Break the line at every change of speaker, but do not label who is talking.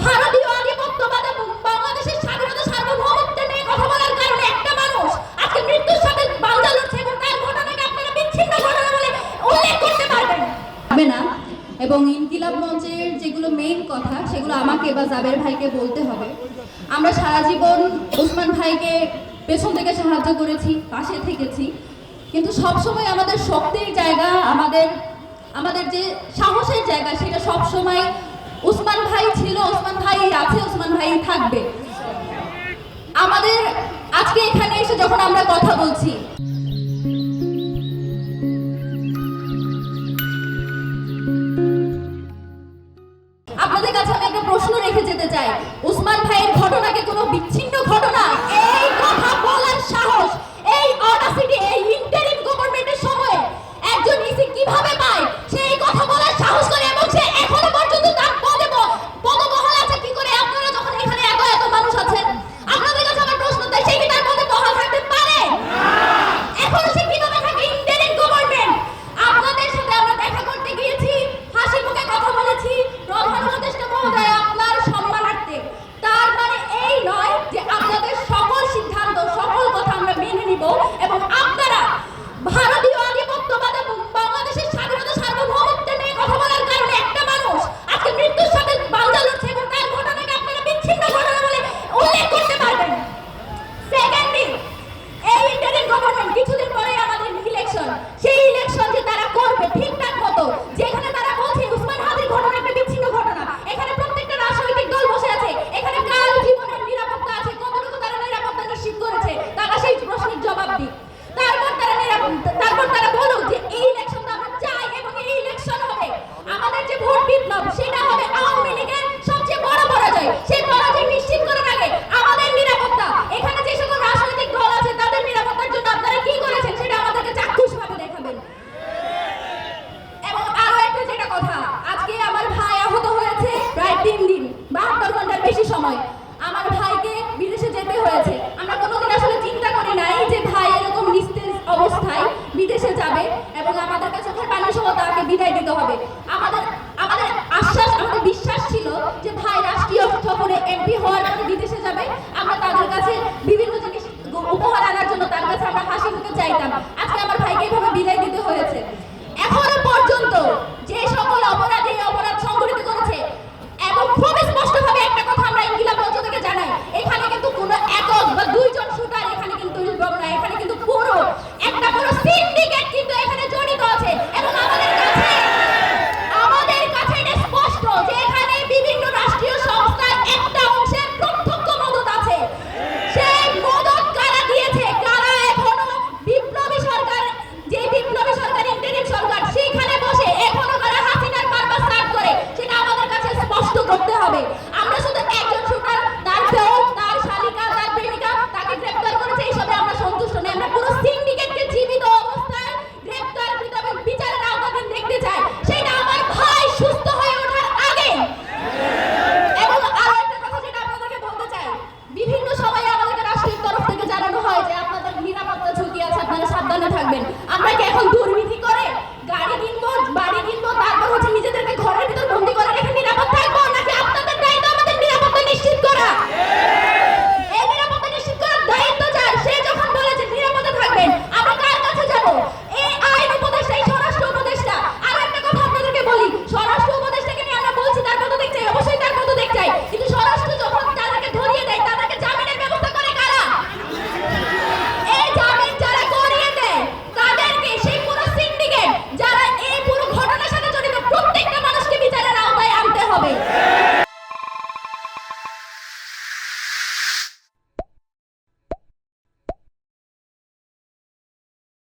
ভারতীয় আধিপত্যবাদ এবং বাংলাদেশের স্বাধীনতা সার্বভৌমত্ব নিয়ে কথা বলার কারণে একটা মানুষ আজকে মৃত্যুর সাথে বাঁধা লড়ছে এবং তার ঘটনাকে আপনারা বিচ্ছিন্ন ঘটনা বলে উল্লেখ করতে পারবেন না। এবং ইনকিলাব মঞ্চের যেগুলো মেইন কথা সেগুলো আমাকে বা জাবের ভাইকে বলতে হবে। আমরা সারা জীবন ওসমান ভাইকে পেছন থেকে সাহায্য করেছি, পাশে থেকেছি, কিন্তু সবসময় আমাদের শক্তির জায়গা, আমাদের যে সাহসের জায়গা সেটা সবসময় ওসমান ভাই ছিল, ওসমান ভাই আছে, ওসমান ভাই থাকবে। আমাদের আজকে এখানে এসে যখন আমরা কথা বলছি, আপনাদের কাছে আমি একটা প্রশ্ন রেখে যেতে চাই, ওসমান ভাইয়ের ঘটনাকে কোনো বিচ্ছিন্ন ঘটনা এই কথা বলার সাহস, এই অডাসিটি এই ইন্টারিম গভর্নমেন্টের সময় একজন ইসি কিভাবে পায় সেই কথা বলার সাহস করে, এবং সে এখনো পর্যন্ত তার পদবহাল আছে কি করে? আপনারা যখন এখানে এত মানুষ আছেন, আপনাদের কাছে আমার প্রশ্ন, তাই সে কি তার পদে বহাল থাকতে পারে? এখনো সে কিভাবে থাকে ইন্টারিম গভর্নমেন্ট? আপনাদের সাথে আমরা দেখা করতে গিয়েছি, হাসি মুখে কথা বলেছি, প্রধান উপদেষ্টা মহোদয় আপনার সম্মানার্থে। তার মানে এই নয় যে আপনাদের সকল সিদ্ধান্ত, সকল কথা আমরা মেনে নিব এবং আপনারা ভারতীয় আধিপত্যবাদ এবং বাংলাদেশের স্বাধীনতা সার্বভৌমত্ব নিয়ে কথা বলার কারণে একটা মানুষ আজকে মৃত্যুর সাথে বাঁধা লড়ছে এবং তার ঘটনাকে আপনারা বিচ্ছিন্ন ঘটনা বলে উল্লেখ করতে পারবেন। সেকেন্ডলি, এই ইন্টারিম গভর্নমেন্ট কিছুদিন পরে আমাদের ইলেকশন, সেই ইলেকশন যে তারা করবে ঠিকঠাক মতো, যেখানে তারা বলছে উসমান হাদির ঘটনা একটা বিচ্ছিন্ন ঘটনা, এখানে প্রত্যেকটা রাজনৈতিক দল বসে আছে, এখানে কার জীবনের নিরাপত্তা আছে, কতটুকু তারা নিরাপত্তা নিশ্চিত করেছে, তারা সেই প্রশ্নের জবাব দিক। তারপর তারা বলুক যে এই ইলেকশন আমরা চাই এবং এই ইলেকশন হবে, আমাদের যে ভোট বিপ্লব সেটা হবে আওয়ামী লীগের সবচেয়ে বড় পরাজয়। সেই পরাজয় নিশ্চিত করার আগে আমাদের নিরাপত্তা, এখানে যে সকল রাজনৈতিক দল আছে তাদের নিরাপত্তার জন্য আপনারা কি করেছেন সেটা আমাদেরকে চাক্ষুষভাবে দেখাবেন। এবং আরো একটা যেটা কথা, আজকে আমার ভাই আহত হয়েছে প্রায় 3 দিন, 72 ঘন্টার বেশি সময় আমার ভাইকে বিদেশে যেতে হয়েছে। আমরা কোনোদিন আসলে চিন্তা করি নাই যে ভাই এরকম নিস্তেজ অবস্থায় বিদেশে যাবে এবং আমাদের কাছে চোখের পানি সহ তাকে বিদায় দিতে হবে। আমাদের আশ্বাস, আমাদের বিশ্বাস ছিল যে ভাই রাষ্ট্রীয় সফরে এমপি হওয়ার পরে বিদেশে যাবে, আমরা তাদের কাছে বিভিন্ন জিনিস উপহার আনার জন্য তার কাছে আমরা হাসি মুখে চাইতাম। আজকে আমার ভাইকে এভাবে বিদায় দিতে হয়েছে। এখনো পর্যন্ত যে সকল অপরাধী অপরাধ সংঘটিত করেছে, এবং খুব স্পষ্টভাবে একটা কথা আমরা ইনকিলাব মঞ্চ থেকে জানাই, এখানে কিন্তু কোনো একক বা 2 জন শুটার এখানে কিন্তু ইনভলভ না, এখানে কিন্তু পুরো একটা পুরো সিন্ডিকেট কিন্তু এখানে জড়িত আছে। এবং আমাদের কাছে এটা স্পষ্ট যে এখানে বিভিন্ন রাষ্ট্রীয় সংস্থার একটা অংশের প্রত্যক্ষ মদত আছে। সেই মদত কারা দিয়েছে, কারা এখনো বিপ্লবী সরকার, যে বিপ্লবী সরকার ইন্টারিম সরকার, সেখানে বসে এখনো কারা হাসিনার পারপাস সার্ভ করে, সেটা আমাদের কাছে স্পষ্ট করতে হবে।